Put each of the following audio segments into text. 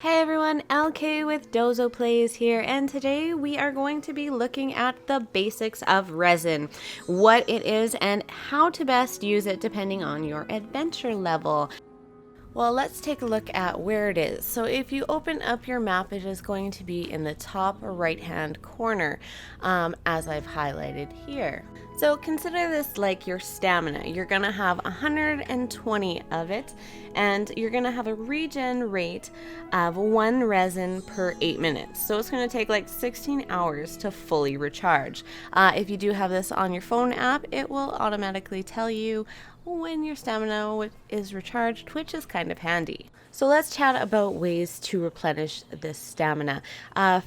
Hey everyone, LK with Dozo Plays here, and today we are going to be looking at the basics of resin, what it is, and how to best use it depending on your adventure level. Well, let's take a look at where it is. So if you open up your map, it is going to be in the top right hand corner, as I've highlighted here. So consider this like your stamina. You're gonna have 120 of it, and you're gonna have a regen rate of 1 resin per 8 minutes. So it's gonna take like 16 hours to fully recharge. If you do have this on your phone app, it will automatically tell you when your stamina is recharged, which is kind of handy. So let's chat about ways to replenish this stamina.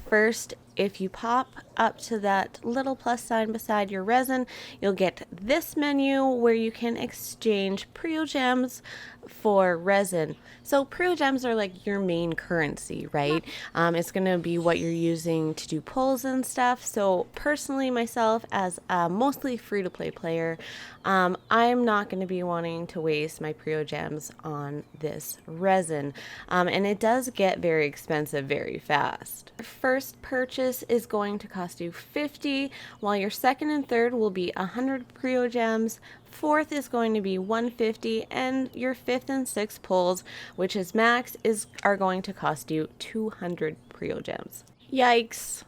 First, if you pop up to that little plus sign beside your resin, you'll get this menu where you can exchange Prio Gems for resin. So Prio Gems are like your main currency, right? It's going to be what you're using to do pulls and stuff. So personally, myself, as a mostly free-to-play player, I'm not going to be wanting to waste my Prio Gems on this resin. And it does get very expensive very fast. First purchase is going to cost you 50, while your second and third will be 100 Prio Gems. Fourth is going to be 150, and your fifth and sixth pulls, which is max, are going to cost you 200 Prio Gems. Yikes!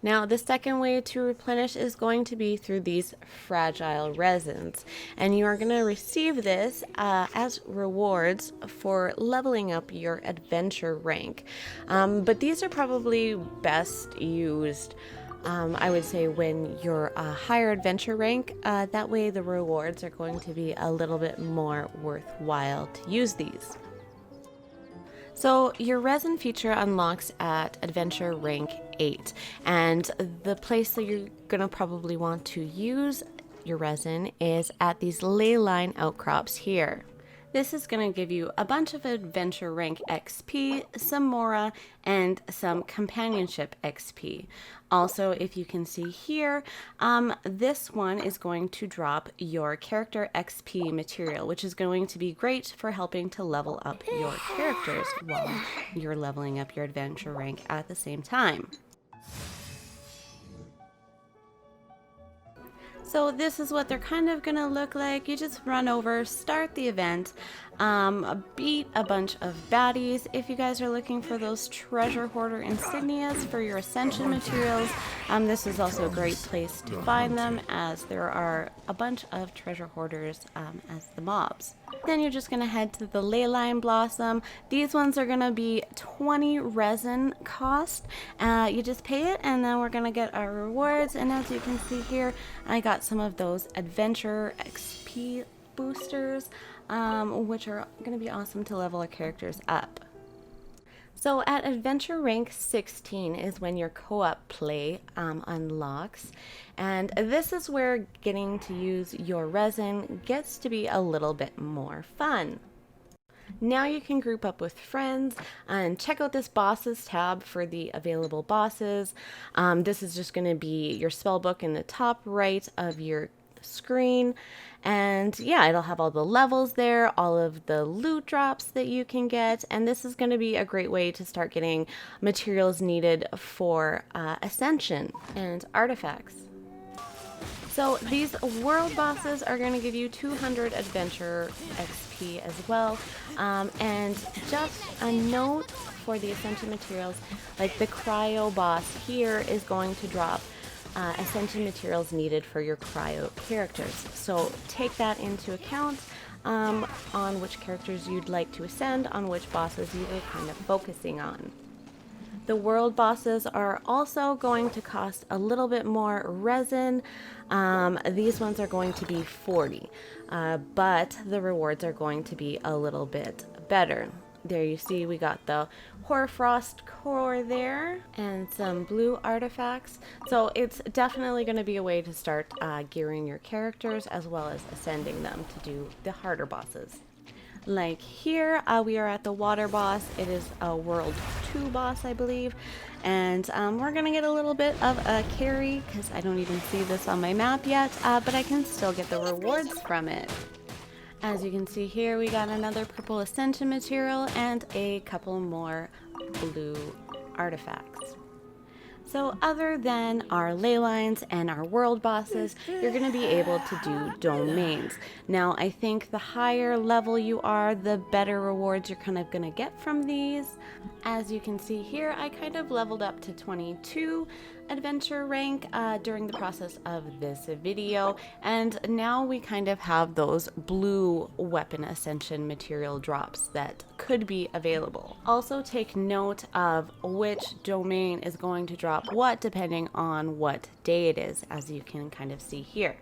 Now, the second way to replenish is going to be through these fragile resins, and you are going to receive this as rewards for leveling up your adventure rank. But these are probably best used, I would say, when you're a higher adventure rank. That way the rewards are going to be a little bit more worthwhile to use these. So your resin feature unlocks at adventure rank 8, and the place that you're going to probably want to use your resin is at these ley line outcrops here. This is going to give you a bunch of adventure rank XP, some Mora, and some companionship XP. Also, if you can see here, this one is going to drop your character XP material, which is going to be great for helping to level up your characters while you're leveling up your adventure rank at the same time. So this is what they're kind of gonna look like. You just run over, start the event, beat a bunch of baddies. If you guys are looking for those treasure hoarder insignias for your ascension materials, this is also a great place to find them, as there are a bunch of treasure hoarders as the mobs. Then you're just gonna head to the ley line blossom. These ones are gonna be 20 resin cost. You just pay it, and then we're gonna get our rewards. And as you can see here, I got some of those adventure XP boosters, which are gonna be awesome to level our characters up. So at adventure rank 16 is when your co-op play unlocks, and this is where getting to use your resin gets to be a little bit more fun. Now you can group up with friends and check out this bosses tab for the available bosses. This is just going to be your spell book in the top right of your screen, and yeah, it'll have all the levels there, all of the loot drops that you can get, and this is going to be a great way to start getting materials needed for ascension and artifacts. So these world bosses are going to give you 200 adventure XP as well, and just a note for the ascension materials, like the cryo boss here is going to drop ascension materials needed for your cryo characters. So take that into account on which characters you'd like to ascend, on which bosses you are kind of focusing on. The world bosses are also going to cost a little bit more resin. These ones are going to be 40, but the rewards are going to be a little bit better. There you see we got the Hoarfrost core there and some blue artifacts. So it's definitely going to be a way to start gearing your characters as well as ascending them to do the harder bosses. Like here, we are at the water boss. It is a world 2 boss, I believe. And we're going to get a little bit of a carry because I don't even see this on my map yet, but I can still get the rewards from it. As you can see here, we got another purple ascension material and a couple more blue artifacts. So other than our ley lines and our world bosses, you're going to be able to do domains. Now, I think the higher level you are, the better rewards you're kind of going to get from these. As you can see here, I kind of leveled up to 22 adventure rank during the process of this video, and now we kind of have those blue weapon ascension material drops that could be available. Also take note of which domain is going to drop what depending on what day it is, as you can kind of see here.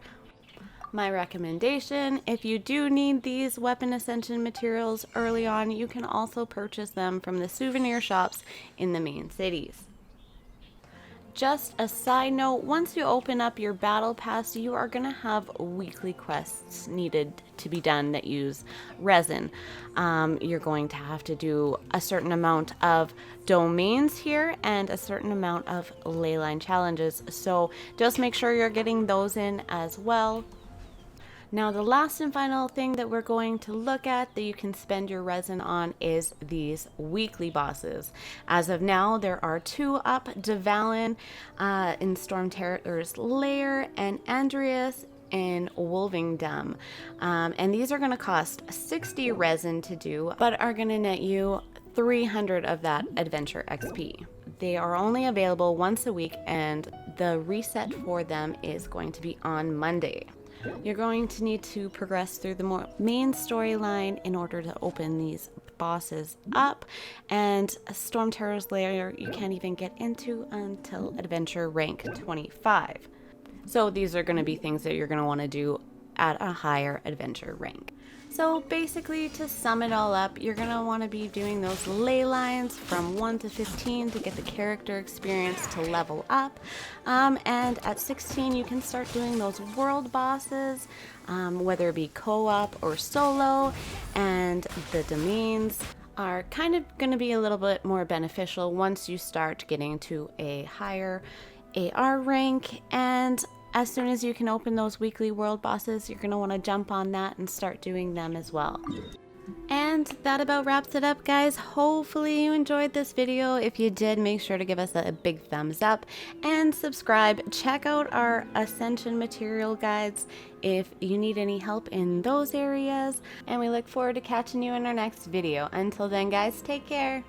My recommendation, if you do need these weapon ascension materials early on, you can also purchase them from the souvenir shops in the main cities. Just a side note, once you open up your battle pass, you are going to have weekly quests needed to be done that use resin. You're going to have to do a certain amount of domains here and a certain amount of ley line challenges, so just make sure you're getting those in as well. Now, the last and final thing that we're going to look at that you can spend your resin on is these weekly bosses. As of now, there are 2 up, Devalin in Storm Terror's Lair and Andreas in Wolvingdom. And these are going to cost 60 resin to do, but are going to net you 300 of that adventure XP. They are only available once a week, and the reset for them is going to be on Monday. You're going to need to progress through the main storyline in order to open these bosses up, and Storm Terror's Lair you can't even get into until adventure rank 25. So these are going to be things that you're going to want to do at a higher adventure rank. So basically, to sum it all up, you're going to want to be doing those ley lines from 1 to 15 to get the character experience to level up. And at 16, you can start doing those world bosses, whether it be co-op or solo, and the domains are kind of going to be a little bit more beneficial once you start getting to a higher AR rank. And as soon as you can open those weekly world bosses, you're going to want to jump on that and start doing them as well. And that about wraps it up, guys. Hopefully you enjoyed this video. If you did, make sure to give us a big thumbs up and subscribe. Check out our Ascension material guides if you need any help in those areas. And we look forward to catching you in our next video. Until then, guys, take care.